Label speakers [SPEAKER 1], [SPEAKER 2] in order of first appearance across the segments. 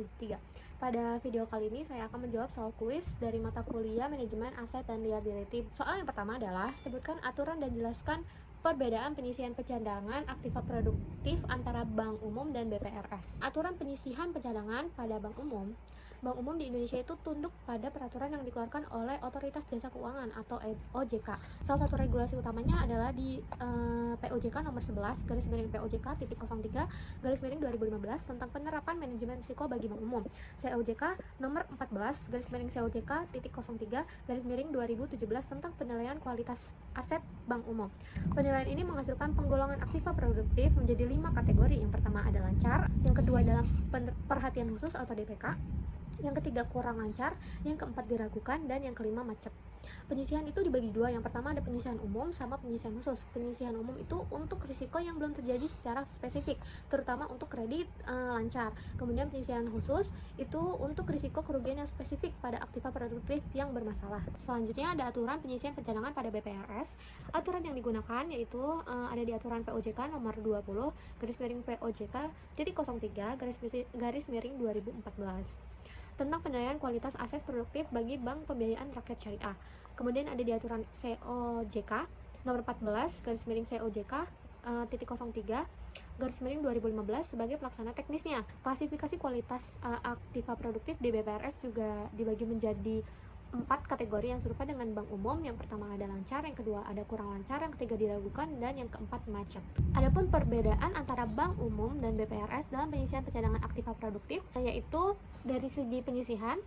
[SPEAKER 1] 2023. Pada video kali ini saya akan menjawab soal kuis dari mata kuliah Manajemen Aset dan Liability. Soal yang pertama adalah sebutkan aturan dan jelaskan perbedaan penyisihan pencadangan aktiva produktif antara bank umum dan BPRS. Aturan penyisihan pencadangan pada bank umum di Indonesia itu tunduk pada peraturan yang dikeluarkan oleh Otoritas Jasa Keuangan atau OJK. Salah satu regulasi utamanya adalah di POJK nomor 11 garis miring POJK titik 03 garis miring 2015 tentang penerapan manajemen risiko bagi bank umum. COJK nomor 14 garis miring COJK titik 03 garis miring 2017 tentang penilaian kualitas aset bank umum. Penilaian ini menghasilkan penggolongan aktiva produktif menjadi 5 kategori. Yang pertama ada lancar, yang kedua adalah perhatian khusus atau DPK, yang ketiga kurang lancar, yang keempat diragukan, dan yang kelima macet. Penyisihan itu dibagi dua. Yang pertama ada penyisihan umum sama penyisihan khusus. Penyisihan umum itu untuk risiko yang belum terjadi secara spesifik, terutama untuk kredit lancar. Kemudian penyisihan khusus itu untuk risiko kerugian yang spesifik pada aktiva produktif yang bermasalah. Selanjutnya ada aturan penyisihan pencadangan pada BPRS. Aturan yang digunakan yaitu ada di aturan POJK nomor 20 garis miring POJK titik 03 garis miring 2014 tentang penilaian kualitas aset produktif bagi bank pembiayaan rakyat syariah. Kemudian ada di aturan COJK nomor 14 garis miring COJK titik 03 garis miring 2015 sebagai pelaksana teknisnya. Klasifikasi kualitas aktiva produktif di BPRS juga dibagi menjadi 4 kategori yang serupa dengan bank umum. Yang pertama ada lancar, yang kedua ada kurang lancar, yang ketiga diragukan, dan yang keempat macet. Adapun perbedaan antara bank umum dan BPRS dalam penyisihan pencadangan aktiva produktif yaitu dari segi penyisihan,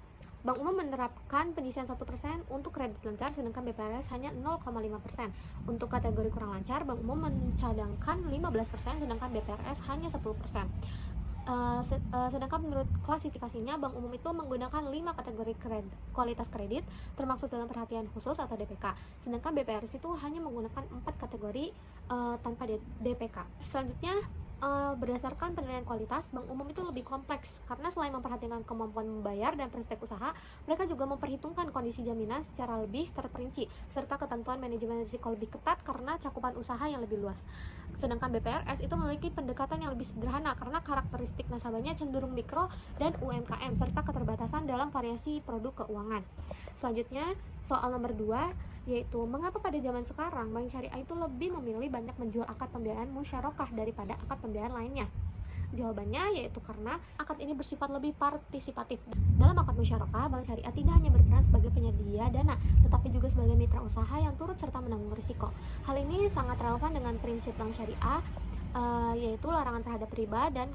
[SPEAKER 1] bank umum menerapkan penyisihan 1% untuk kredit lancar, sedangkan BPRS hanya 0,5%. Untuk kategori kurang lancar, bank umum mencadangkan 15%, sedangkan BPRS hanya 10%. Sedangkan menurut klasifikasinya, bank umum itu menggunakan 5 kategori kualitas kredit termasuk dalam perhatian khusus atau DPK, sedangkan BPRS itu hanya menggunakan 4 kategori tanpa DPK. Selanjutnya berdasarkan penilaian kualitas, bank umum itu lebih kompleks karena selain memperhatikan kemampuan membayar dan prospek usaha, mereka juga memperhitungkan kondisi jaminan secara lebih terperinci serta ketentuan manajemen risiko lebih ketat karena cakupan usaha yang lebih luas. Sedangkan BPRS itu memiliki pendekatan yang lebih sederhana karena karakteristik nasabahnya cenderung mikro dan UMKM serta keterbatasan dalam variasi produk keuangan. Selanjutnya, soal nomor 2 yaitu mengapa pada zaman sekarang bank syariah itu lebih memilih banyak menjual akad pembiayaan musyarakah daripada akad pembiayaan lainnya? Jawabannya yaitu karena akad ini bersifat lebih partisipatif. Dalam akad musyarakah, bank syariah tidak hanya berperan sebagai penyedia dana, tetapi juga sebagai mitra usaha yang turut serta menanggung risiko. Hal ini sangat relevan dengan prinsip bank syariah yaitu larangan terhadap riba dan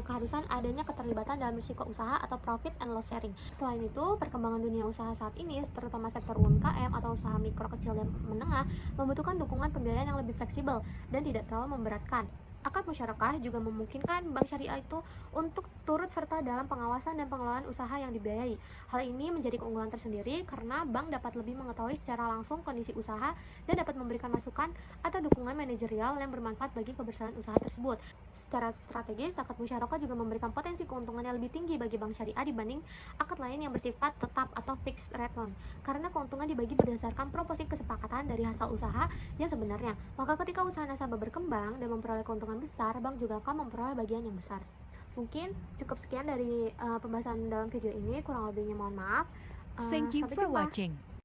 [SPEAKER 1] keharusan adanya keterlibatan dalam risiko usaha atau profit and loss sharing. Selain itu, perkembangan dunia usaha saat ini, terutama sektor UMKM atau usaha mikro kecil dan menengah, membutuhkan dukungan pembiayaan yang lebih fleksibel dan tidak terlalu memberatkan. Akad musyarakah juga memungkinkan bank syariah itu untuk turut serta dalam pengawasan dan pengelolaan usaha yang dibiayai. Hal ini menjadi keunggulan tersendiri karena bank dapat lebih mengetahui secara langsung kondisi usaha dan dapat memberikan masukan atau dukungan manajerial yang bermanfaat bagi keberhasilan usaha tersebut. Secara strategis, akad musyarakah juga memberikan potensi keuntungan yang lebih tinggi bagi bank syariah dibanding akad lain yang bersifat tetap atau fixed rate loan, karena keuntungan dibagi berdasarkan proporsi kesepakatan dari hasil usaha yang sebenarnya. Maka ketika usaha nasabah berkembang dan memperoleh keuntungan besar, bank juga akan memperoleh bagian yang besar. Mungkin cukup sekian dari pembahasan dalam video ini, kurang lebihnya mohon maaf.
[SPEAKER 2] Thank you
[SPEAKER 1] Sampai
[SPEAKER 2] for
[SPEAKER 1] jumpa.
[SPEAKER 2] watching.